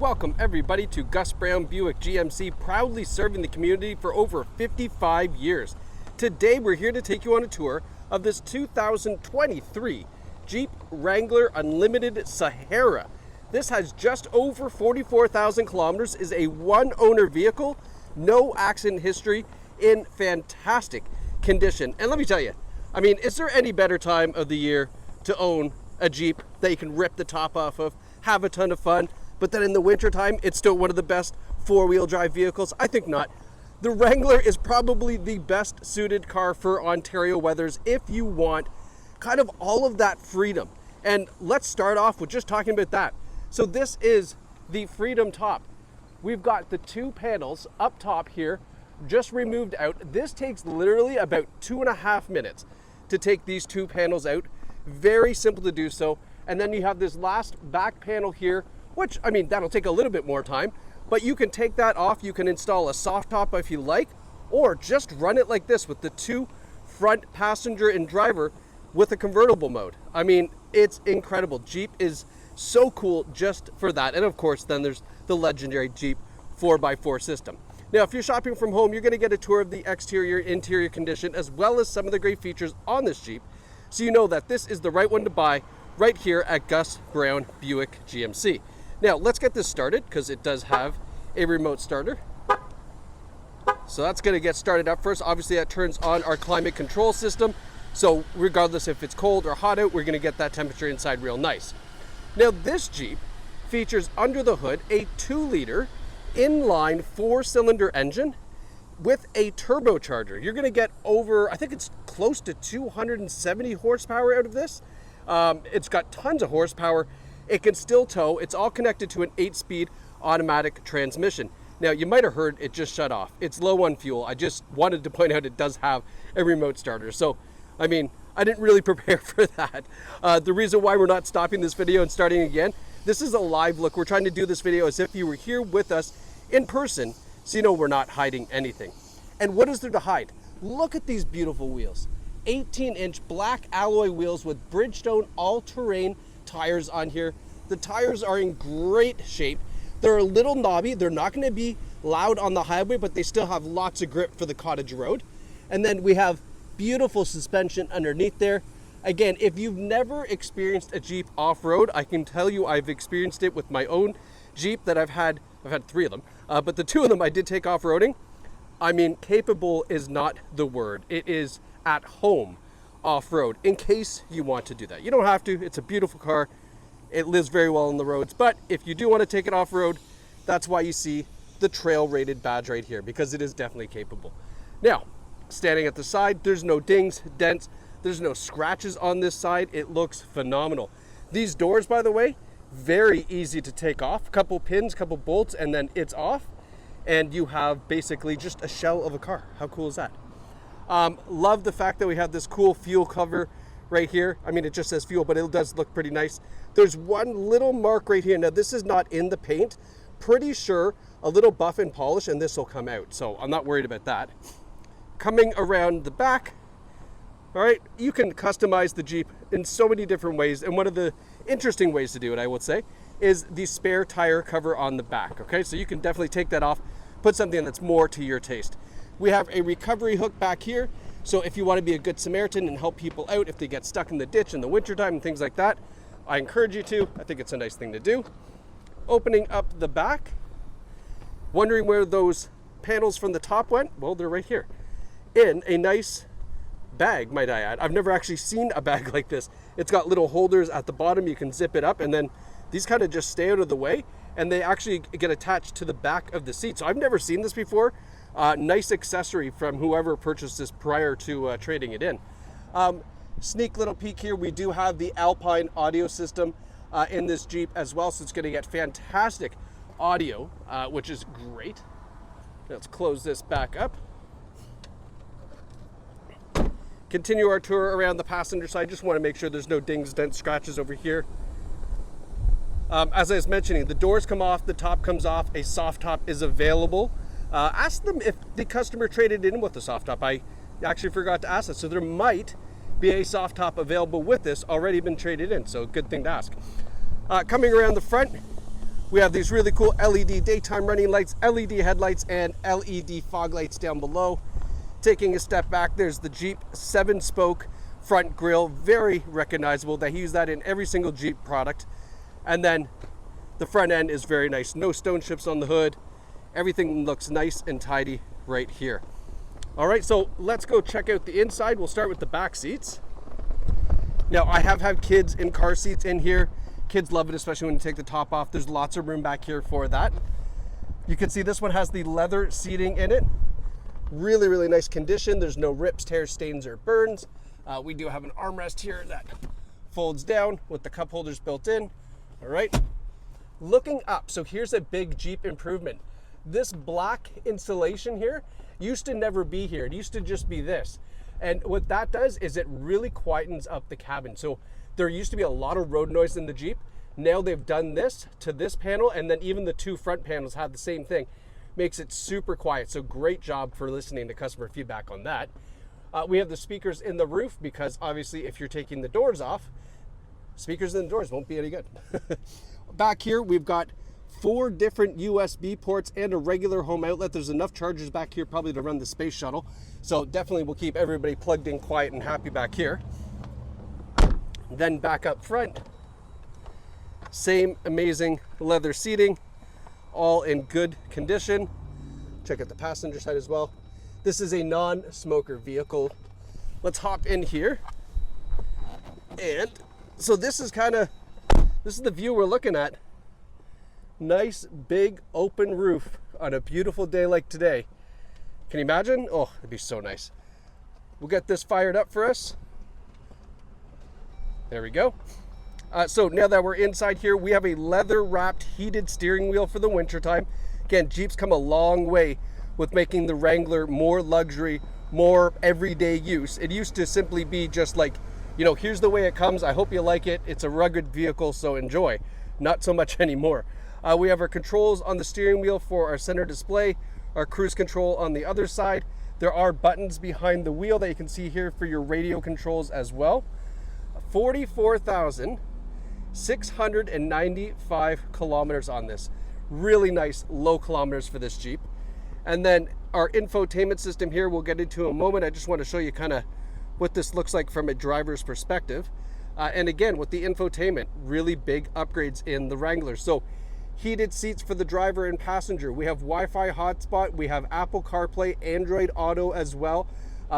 Welcome everybody to Gus Brown Buick GMC, proudly serving the community for over 55 years. Today we're here to take you on a tour of this 2023 Jeep Wrangler Unlimited Sahara. This has just over 44,000 kilometers, is a one-owner vehicle, no accident history, in fantastic condition. And let me tell you, I mean, is there any better time of the year to own a Jeep that you can rip the top off of, have a ton of fun, but then in the wintertime, it's still one of the best four-wheel drive vehicles? I think not. The Wrangler is probably the best suited car for Ontario weathers if you want kind of all of that freedom. And let's start off with just talking about that. So this is the Freedom Top. We've got the two panels up top here, just removed out. This takes literally about 2.5 minutes to take these two panels out. Very simple to do so. And then you have this last back panel here, which, I mean, that'll take a little bit more time, but you can take that off. You can install a soft top if you like, or just run it like this with the two front passenger and driver with a convertible mode. I mean, it's incredible. Jeep is so cool just for that. And of course, then there's the legendary Jeep 4x4 system. Now, if you're shopping from home, you're gonna get a tour of the exterior, interior condition, as well as some of the great features on this Jeep, so you know that this is the right one to buy right here at Gus Brown Buick GMC. Now, let's get this started because it does have a remote starter. So that's going to get started up first. Obviously, that turns on our climate control system. So regardless if it's cold or hot out, we're going to get that temperature inside real nice. Now, this Jeep features under the hood a 2-liter inline 4-cylinder engine with a turbocharger. You're going to get over, I think it's close to 270 horsepower out of this. It's got tons of horsepower. It can still tow. It's all connected to an 8-speed automatic transmission. Now, you might have heard it just shut off. It's low on fuel. I just wanted to point out it does have a remote starter. So, I mean, I didn't really prepare for that. The reason why we're not stopping this video and starting again, this is a live look. We're trying to do this video as if you were here with us in person, so you know we're not hiding anything. And what is there to hide? Look at these beautiful wheels. 18-inch black alloy wheels with Bridgestone all-terrain tires on here. The tires are in great shape. They're a little knobby. They're not going to be loud on the highway, but they still have lots of grip for the cottage road. And then we have beautiful suspension underneath there. Again, if you've never experienced a Jeep off-road, I can tell you I've experienced it with my own Jeep that I've had 3 of them, but the 2 of them I did take off-roading. I mean, capable is not the word. It is at home off-road, in case you want to do that. You don't have to. It's a beautiful car. It lives very well on the roads, but if you do want to take it off-road, that's why you see the trail rated badge right here, because it is definitely capable. Now, standing at the side, there's no dings, dents, there's no scratches on this side. It looks phenomenal. These doors, by the way, very easy to take off. A couple pins, couple bolts, and then it's off, and you have basically just a shell of a car. How cool is that? Love the fact that we have this cool fuel cover right here. I mean, it just says fuel, but it does look pretty nice. There's one little mark right here. Now, this is not in the paint. Pretty sure a little buff and polish and this will come out. So I'm not worried about that. Coming around the back, all right, you can customize the Jeep in so many different ways. And one of the interesting ways to do it, I would say, is the spare tire cover on the back. Okay, so you can definitely take that off, put something that's more to your taste. We have a recovery hook back here. So if you want to be a good Samaritan and help people out if they get stuck in the ditch in the wintertime and things like that, I encourage you to. I think it's a nice thing to do. Opening up the back, wondering where those panels from the top went? Well, they're right here in a nice bag, might I add. I've never actually seen a bag like this. It's got little holders at the bottom. You can zip it up, and then these kind of just stay out of the way, and they actually get attached to the back of the seat. So I've never seen this before. Nice accessory from whoever purchased this prior to trading it in. Sneak little peek here. We do have the Alpine audio system in this Jeep as well, so it's going to get fantastic audio, which is great. Let's close this back up. Continue our tour around the passenger side. Just want to make sure there's no dings, dents, scratches over here. As I was mentioning, the doors come off, the top comes off, a soft top is available. Ask them if the customer traded in with the soft top. I actually forgot to ask that. So there might be a soft top available with this, already been traded in. So good thing to ask. Coming around the front, We have these really cool LED daytime running lights, LED headlights, and LED fog lights down below. Taking a step back, there's the Jeep 7-spoke front grille, very recognizable. They use that in every single Jeep product. And then the front end is very nice. No stone chips on the hood. Everything looks nice and tidy right here. All right, so let's go check out the inside. We'll start with the back seats. Now, I have had kids in car seats in here. Kids love it, especially when you take the top off. There's lots of room back here for that. You can see this one has the leather seating in it. Really, really nice condition. There's no rips, tears, stains, or burns. We do have an armrest here that folds down with the cup holders built in. All right. Looking up, so here's a big Jeep improvement. This black insulation here used to never be here. It used to just be this. And what that does is it really quietens up the cabin. So there used to be a lot of road noise in the Jeep. Now they've done this to this panel, and then even the two front panels have the same thing. Makes it super quiet. So great job for listening to customer feedback on that. We have the speakers in the roof because obviously if you're taking the doors off, speakers in the doors won't be any good. Back here, we've got 4 different USB ports and a regular home outlet. There's enough chargers back here probably to run the space shuttle. So definitely will keep everybody plugged in, quiet, and happy back here. Then back up front, same amazing leather seating, all in good condition. Check out the passenger side as well. This is a non-smoker vehicle. Let's hop in here. And so this is the view we're looking at. Nice big open roof on a beautiful day like today. Can you imagine? Oh, it'd be so nice. We'll get this fired up for us. There we go. So now that we're inside here, we have a leather wrapped heated steering wheel for the wintertime. Again, Jeep's come a long way with making the Wrangler more luxury, more everyday use. It used to simply be just like, you know, here's the way it comes. I hope you like it. It's a rugged vehicle, so enjoy. Not so much anymore. We have our controls on the steering wheel for our center display, our cruise control on the other side. There are buttons behind the wheel that you can see here for your radio controls as well. 44,695 kilometers on this. Really nice low kilometers for this Jeep. And then our infotainment system here, we'll get into in a moment. I just want to show you kind of what this looks like from a driver's perspective. And again, with the infotainment, really big upgrades in the Wrangler. So heated seats for the driver and passenger. We have Wi-Fi hotspot. We have Apple CarPlay, Android Auto as well.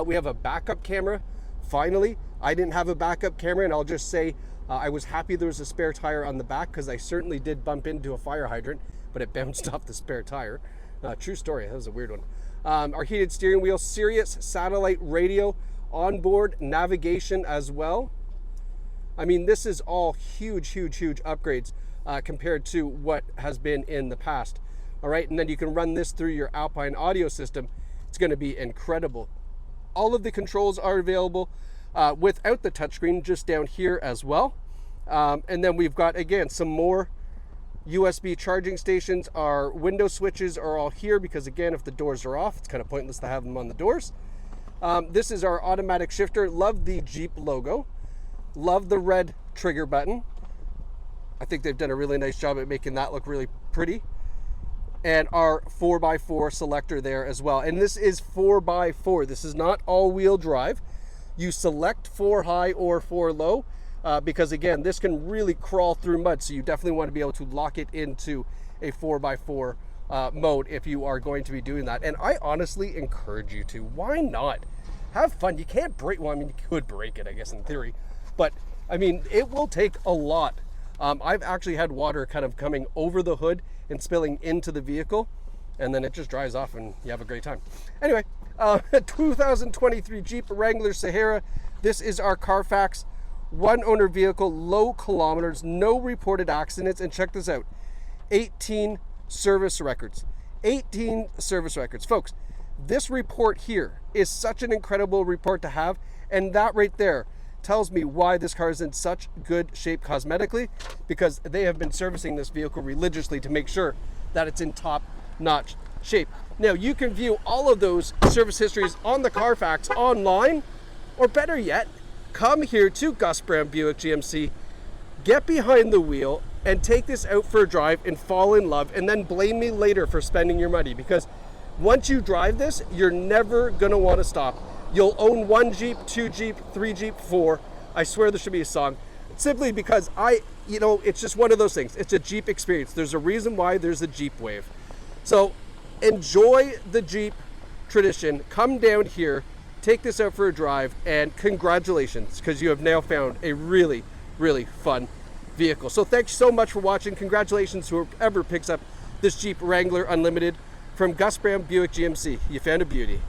We have a backup camera. Finally, I didn't have a backup camera, and I'll just say I was happy there was a spare tire on the back because I certainly did bump into a fire hydrant, but it bounced off the spare tire. True story, that was a weird one. Our heated steering wheel, Sirius satellite radio, onboard navigation as well. I mean, this is all huge upgrades compared to what has been in the past. All right, and then you can run this through your Alpine audio system. It's going to be incredible. All of the controls are available without the touchscreen, just down here as well. And then we've got, again, some more USB charging stations. Our window switches are all here because, again, if the doors are off, it's kind of pointless to have them on the doors. This is our automatic shifter. Love the Jeep logo. Love the red trigger button. I think they've done a really nice job at making that look really pretty. And our 4x4 selector there as well. And this is 4x4. This is not all-wheel drive. You select 4 high or 4 low because, again, this can really crawl through mud. So you definitely want to be able to lock it into a 4x4 mode if you are going to be doing that. And I honestly encourage you to. Why not? Have fun. You can't break, well, I mean, you could break it, I guess, in theory. But, I mean, it will take a lot. I've actually had water kind of coming over the hood and spilling into the vehicle, and then it just dries off and you have a great time. Anyway, 2023 Jeep Wrangler Sahara. This is our Carfax one owner vehicle, low kilometers, no reported accidents, and check this out, 18 service records. 18 service records. Folks, this report here is such an incredible report to have, and that right there tells me why this car is in such good shape cosmetically, because they have been servicing this vehicle religiously to make sure that it's in top-notch shape. Now, you can view all of those service histories on the Carfax online, or better yet, come here to Gus Brown Buick GMC, get behind the wheel, and take this out for a drive and fall in love, and then blame me later for spending your money, because once you drive this, you're never gonna want to stop. You'll own 1 Jeep, 2 Jeep, 3 Jeep, 4. I swear there should be a song. Simply because it's just one of those things. It's a Jeep experience. There's a reason why there's a Jeep wave. So enjoy the Jeep tradition. Come down here, take this out for a drive, and congratulations, because you have now found a really, really fun vehicle. So thanks so much for watching. Congratulations to whoever picks up this Jeep Wrangler Unlimited from Gus Brown Buick GMC. You found a beauty.